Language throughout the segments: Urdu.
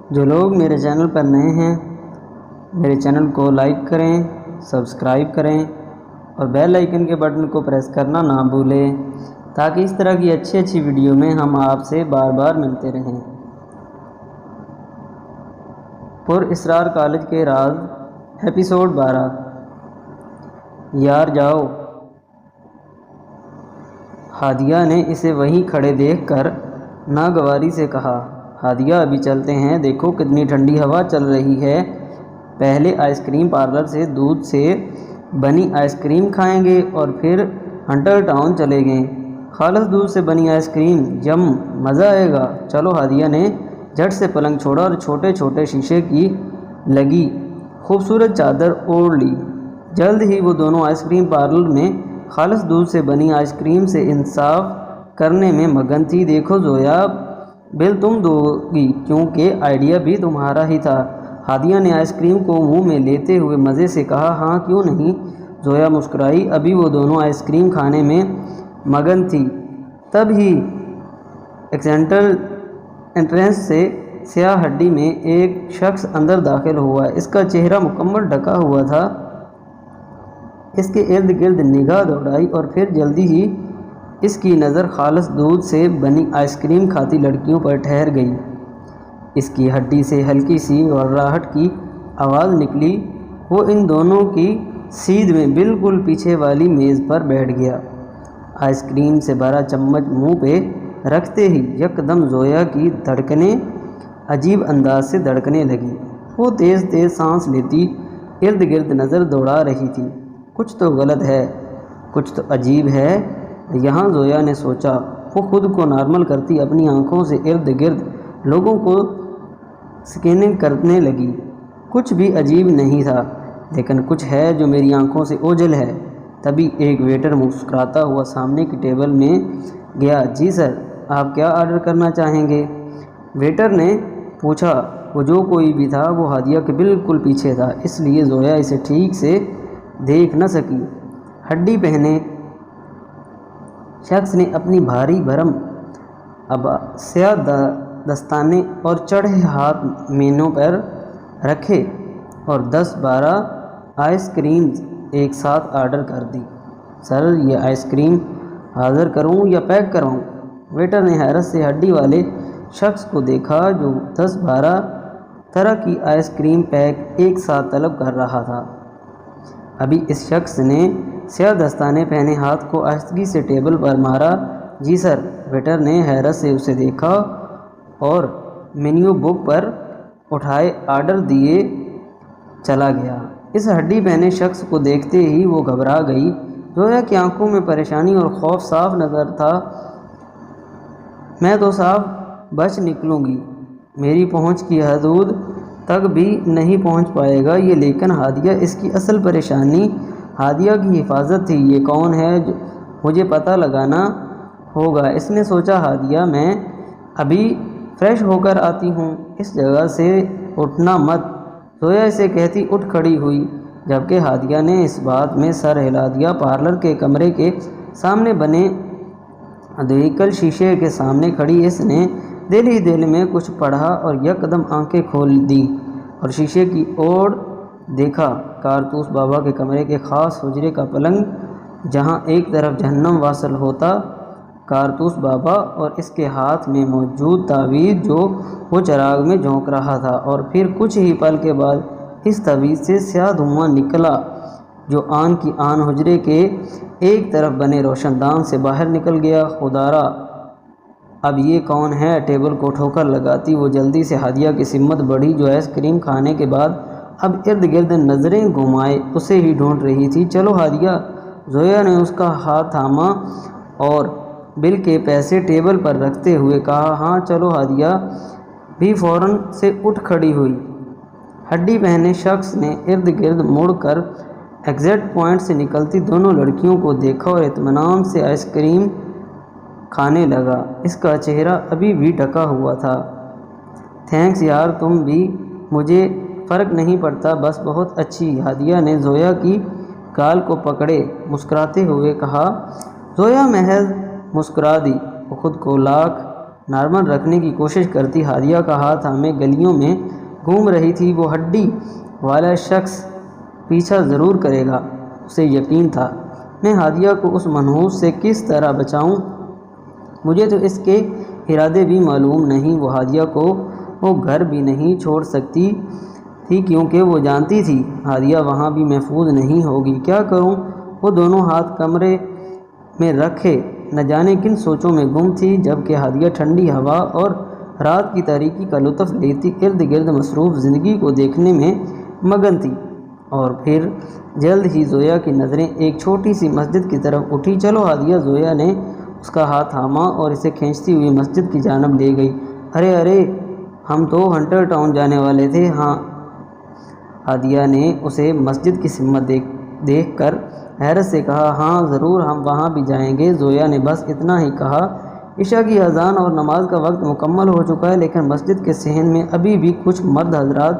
جو لوگ میرے چینل پر نئے ہیں میرے چینل کو لائک کریں، سبسکرائب کریں اور بیل آئیکن کے بٹن کو پریس کرنا نہ بھولیں تاکہ اس طرح کی اچھی ویڈیو میں ہم آپ سے بار بار ملتے رہیں۔ پر اسرار کالج کے راز ایپیسوڈ 12۔ یار جاؤ۔ ہادیہ نے اسے وہیں کھڑے دیکھ کر ناگواری سے کہا۔ ہادیہ ابھی چلتے ہیں، دیکھو کتنی ٹھنڈی ہوا چل رہی ہے۔ پہلے آئس کریم پارلر سے دودھ سے بنی آئس کریم کھائیں گے اور پھر ہنٹر ٹاؤن چلیں گے۔ خالص دودھ سے بنی آئس کریم، یم، مزہ آئے گا۔ چلو۔ ہادیہ نے جھٹ سے پلنگ چھوڑا اور چھوٹے شیشے کی لگی خوبصورت چادر اوڑھ لی۔ جلد ہی وہ دونوں آئس کریم پارلر میں خالص دودھ سے بنی آئس کریم سے انصاف کرنے میں مگن تھی۔ دیکھو زویا، بل تم دو گی کیونکہ آئیڈیا بھی تمہارا ہی تھا۔ ہادیہ نے آئس کریم کو منہ میں لیتے ہوئے مزے سے کہا۔ ہاں کیوں نہیں، زویا مسکرائی۔ ابھی وہ دونوں آئس کریم کھانے میں مگن تھی، تب ہی ایکسٹرنل انٹرنس سے سیاہ ہڈی میں ایک شخص اندر داخل ہوا۔ اس کا چہرہ مکمل ڈھکا ہوا تھا۔ اس کے ارد گرد نگاہ دوڑائی اور پھر جلدی ہی اس کی نظر خالص دودھ سے بنی آئس کریم کھاتی لڑکیوں پر ٹھہر گئی۔ اس کی ہڈی سے ہلکی سی گھرگھراہٹ کی آواز نکلی۔ وہ ان دونوں کی سیدھ میں بالکل پیچھے والی میز پر بیٹھ گیا۔ آئس کریم سے بھرا چمچ منہ پہ رکھتے ہی یکدم زویا کی دھڑکنیں عجیب انداز سے دھڑکنے لگیں۔ وہ تیز سانس لیتی ارد گرد نظر دوڑا رہی تھی۔ کچھ تو غلط ہے، کچھ تو عجیب ہے یہاں، زویا نے سوچا۔ وہ خود کو نارمل کرتی اپنی آنکھوں سے ارد گرد لوگوں کو سکیننگ کرنے لگی۔ کچھ بھی عجیب نہیں تھا، لیکن کچھ ہے جو میری آنکھوں سے اوجھل ہے۔ تبھی ایک ویٹر مسکراتا ہوا سامنے کی ٹیبل میں گیا۔ جی سر، آپ کیا آرڈر کرنا چاہیں گے؟ ویٹر نے پوچھا۔ وہ جو کوئی بھی تھا وہ ہادیہ کے بالکل پیچھے تھا، اس لیے زویا اسے ٹھیک سے دیکھ نہ سکی۔ ہڈی پہنے شخص نے اپنی بھاری بھرم سیاہ دستانے اور چڑھے ہاتھ مینو پر رکھے اور 10-12 آئس کریمز ایک ساتھ آرڈر کر دی۔ سر، یہ آئس کریم حاضر کروں یا پیک کراؤں؟ ویٹر نے حیرت سے ہڈی والے شخص کو دیکھا جو 10-12 طرح کی آئس کریم پیک ایک ساتھ طلب کر رہا تھا۔ ابھی اس شخص نے سیاہ دستانے پہنے ہاتھ کو آہستگی سے ٹیبل پر مارا۔ جی سر۔ ویٹر نے حیرت سے اسے دیکھا اور مینیو بک پر اٹھائے آرڈر دیے چلا گیا۔ اس ہڈی پہنے شخص کو دیکھتے ہی وہ گھبرا گئی۔ زویا کی آنکھوں میں پریشانی اور خوف صاف نظر تھا۔ میں تو صاف بچ نکلوں گی، میری پہنچ کی حدود تک بھی نہیں پہنچ پائے گا یہ۔ لیکن ہادیہ، اس کی اصل پریشانی ہادیہ کی حفاظت تھی۔ یہ کون ہے؟ مجھے پتہ لگانا ہوگا، اس نے سوچا۔ ہادیہ، میں ابھی فریش ہو کر آتی ہوں، اس جگہ سے اٹھنا مت، زویا اسے کہتی اٹھ کھڑی ہوئی، جبکہ ہادیہ نے اس بات میں سر ہلا دیا۔ پارلر کے کمرے کے سامنے بنے دھویکل شیشے کے سامنے کھڑی اس نے دل ہی دل میں کچھ پڑھا اور یکدم آنکھیں کھول دیں اور شیشے کی اور دیکھا۔ کارتوس بابا کے کمرے کے خاص حجرے کا پلنگ، جہاں ایک طرف جہنم واصل ہوتا کارتوس بابا اور اس کے ہاتھ میں موجود تعویذ جو وہ چراغ میں جھونک رہا تھا، اور پھر کچھ ہی پل کے بعد اس تعویذ سے سیاہ دھواں نکلا جو آن کی آن حجرے کے ایک طرف بنے روشن دان سے باہر نکل گیا۔ خدارا، اب یہ کون ہے؟ ٹیبل کو ٹھوکر لگاتی وہ جلدی سے ہادیہ کی سمت بڑھی جو آئس کریم کھانے کے بعد اب ارد گرد نظریں گھمائے اسے ہی ڈھونڈ رہی تھی۔ چلو ہادیہ، زویا نے اس کا ہاتھ تھاما اور بل کے پیسے ٹیبل پر رکھتے ہوئے کہا۔ ہاں چلو۔ ہادیہ بھی فوراً سے اٹھ کھڑی ہوئی۔ ہڈی پہنے شخص نے ارد گرد مڑ کر ایگزٹ پوائنٹ سے نکلتی دونوں لڑکیوں کو دیکھا اور اطمینان سے آئس کریم کھانے لگا۔ اس کا چہرہ ابھی بھی ڈھکا ہوا تھا۔ تھینکس یار، تم بھی، مجھے فرق نہیں پڑتا، بس بہت اچھی۔ ہادیہ نے زویا کی گال کو پکڑے مسکراتے ہوئے کہا۔ زویا محض مسکرا دی۔ وہ خود کو لاکھ نارمل رکھنے کی کوشش کرتی۔ ہادیہ کا ہاتھ ہمیں گلیوں میں گھوم رہی تھی۔ وہ ہڈی والا شخص پیچھا ضرور کرے گا، اسے یقین تھا۔ میں ہادیہ کو اس منحوس سے کس طرح بچاؤں؟ مجھے تو اس کے ارادے بھی معلوم نہیں۔ وہ ہادیہ کو وہ گھر بھی نہیں چھوڑ سکتی تھی کیونکہ وہ جانتی تھی ہادیہ وہاں بھی محفوظ نہیں ہوگی۔ کیا کروں؟ وہ دونوں ہاتھ کمرے میں رکھے نہ جانے کن سوچوں میں گم تھی، جبکہ ہادیہ ٹھنڈی ہوا اور رات کی تاریکی کا لطف لیتی ارد گرد مصروف زندگی کو دیکھنے میں مگن تھی۔ اور پھر جلد ہی زویا کی نظریں ایک چھوٹی سی مسجد کی طرف اٹھی۔ چلو ہادیہ، زویا نے اس کا ہاتھ تھاما اور اسے کھینچتی ہوئی مسجد کی جانب لے گئی۔ ارے ارے، ہم تو ہنٹر ٹاؤن جانے والے تھے۔ ہاں، ہادیہ نے اسے مسجد کی سمت دیکھ کر حیرت سے کہا۔ ہاں ضرور، ہم وہاں بھی جائیں گے۔ زویا نے بس اتنا ہی کہا۔ عشاء کی اذان اور نماز کا وقت مکمل ہو چکا ہے، لیکن مسجد کے صحن میں ابھی بھی کچھ مرد حضرات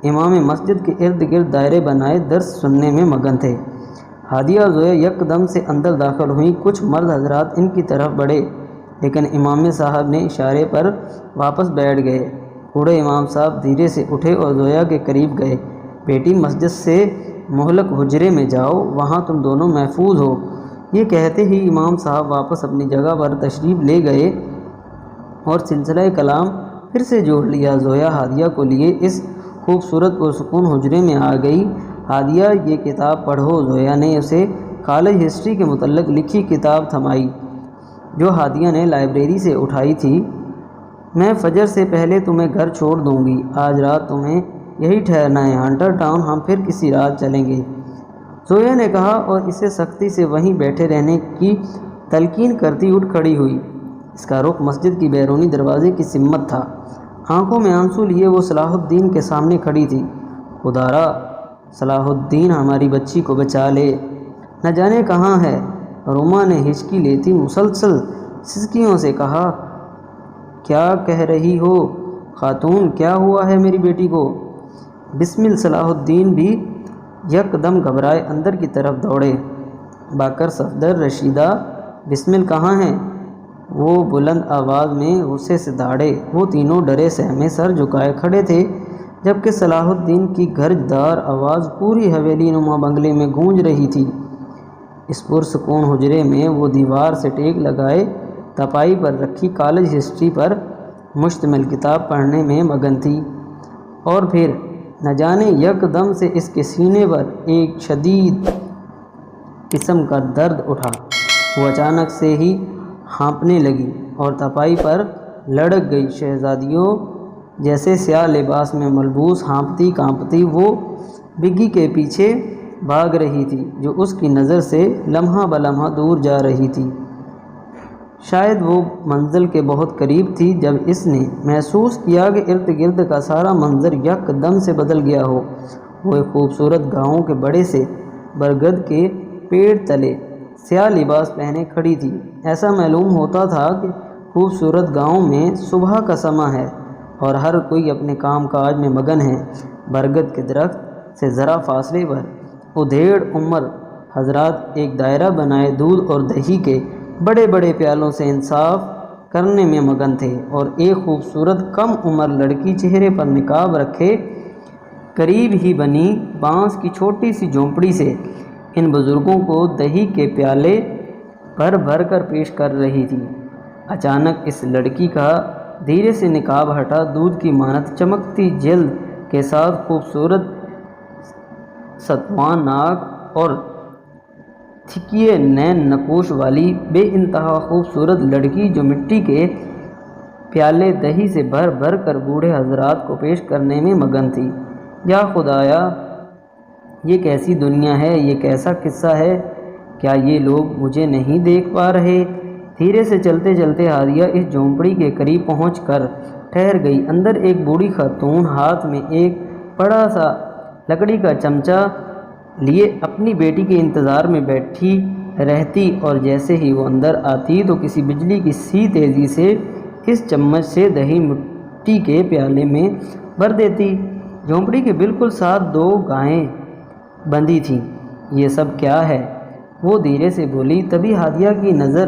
امام مسجد کے ارد گرد دائرے بنائے درس سننے میں مگن تھے۔ ہادیہ اور زویا یکدم سے اندر داخل ہوئیں۔ کچھ مرد حضرات ان کی طرف بڑھے، لیکن امام صاحب نے اشارے پر واپس بیٹھ گئے۔ بوڑھے امام صاحب دھیرے سے اٹھے اور زویا کے قریب گئے۔ بیٹی، مسجد سے مغلق حجرے میں جاؤ، وہاں تم دونوں محفوظ ہو۔ یہ کہتے ہی امام صاحب واپس اپنی جگہ پر تشریف لے گئے اور سلسلہ کلام پھر سے جوڑ لیا۔ زویا ہادیہ کو لیے اس خوبصورت پرسکون حجرے میں آ گئی۔ ہادیہ، یہ کتاب پڑھو۔ زویا نے اسے کالج ہسٹری کے متعلق لکھی کتاب تھمائی جو ہادیہ نے لائبریری سے اٹھائی تھی۔ میں فجر سے پہلے تمہیں گھر چھوڑ دوں گی۔ آج رات تمہیں یہی ٹھہرنا ہے۔ ہنٹر ٹاؤن ہم پھر کسی رات چلیں گے، زویا نے کہا اور اسے سختی سے وہیں بیٹھے رہنے کی تلقین کرتی اٹھ کھڑی ہوئی۔ اس کا رخ مسجد کی بیرونی دروازے کی سمت تھا۔ آنکھوں میں آنسو لیے وہ صلاح الدین کے سامنے کھڑی تھی۔ خدارا، صلاح الدین ہماری بچی کو بچا لے، نہ جانے کہاں ہے۔ روما نے ہچکی لیتی مسلسل سسکیوں سے کہا۔ کیا کہہ رہی ہو خاتون؟ کیا ہوا ہے میری بیٹی کو؟ بسمل۔ صلاح الدین بھی یکدم گھبرائے اندر کی طرف دوڑے۔ باکر، صفدر، رشیدہ، بسمل کہاں ہیں؟ وہ بلند آواز میں غصے سے دہاڑے۔ وہ تینوں ڈرے سہمے سر جھکائے کھڑے تھے، جبکہ صلاح الدین کی گرجدار آواز پوری حویلی نما بنگلے میں گونج رہی تھی۔ اس پرسکون حجرے میں وہ دیوار سے ٹیک لگائے تپائی پر رکھی کالج ہسٹری پر مشتمل کتاب پڑھنے میں مگن تھی۔ اور پھر نہ جانے یکدم سے اس کے سینے پر ایک شدید قسم کا درد اٹھا۔ وہ اچانک سے ہی ہانپنے لگی اور تپائی پر لڑک گئی۔ شہزادیوں جیسے سیاہ لباس میں ملبوس ہانپتی کانپتی وہ بگی کے پیچھے بھاگ رہی تھی، جو اس کی نظر سے لمحہ بلمحہ دور جا رہی تھی۔ شاید وہ منزل کے بہت قریب تھی جب اس نے محسوس کیا کہ ارد گرد کا سارا منظر یکدم سے بدل گیا ہو۔ وہ ایک خوبصورت گاؤں کے بڑے سے برگد کے پیڑ تلے سیاہ لباس پہنے کھڑی تھی۔ ایسا معلوم ہوتا تھا کہ خوبصورت گاؤں میں صبح کا سماں ہے اور ہر کوئی اپنے کام کاج میں مگن ہے۔ برگد کے درخت سے ذرا فاصلے پر ادھیڑ عمر حضرات ایک دائرہ بنائے دودھ اور دہی کے بڑے بڑے پیالوں سے انصاف کرنے میں مگن تھے، اور ایک خوبصورت کم عمر لڑکی چہرے پر نقاب رکھے قریب ہی بنی بانس کی چھوٹی سی جھونپڑی سے ان بزرگوں کو دہی کے پیالے بھر بھر کر پیش کر رہی تھی۔ اچانک اس لڑکی کا دھیرے سے نقاب ہٹا۔ دودھ کی مانند چمکتی جلد کے ساتھ خوبصورت ستوان ناک اور تھکیے نین نقوش والی بے انتہا خوبصورت لڑکی جو مٹی کے پیالے دہی سے بھر بھر کر بوڑھے حضرات کو پیش کرنے میں مگن تھی۔ یا خدایا، یہ کیسی دنیا ہے؟ یہ کیسا قصہ ہے؟ کیا یہ لوگ مجھے نہیں دیکھ پا رہے؟ دھیرے سے چلتے چلتے ہادیہ اس جھونپڑی کے قریب پہنچ کر ٹھہر گئی۔ اندر ایک بوڑھی خاتون ہاتھ میں ایک بڑا سا لکڑی کا چمچہ لیے اپنی بیٹی کے انتظار میں بیٹھی رہتی، اور جیسے ہی وہ اندر آتی تو کسی بجلی کی سی تیزی سے اس چمچ سے دہی مٹی کے پیالے میں بھر دیتی۔ جھونپڑی کے بالکل ساتھ دو گائیں بندھی تھیں۔ یہ سب کیا ہے؟ وہ دھیرے سے بولی۔ تبھی ہادیہ کی نظر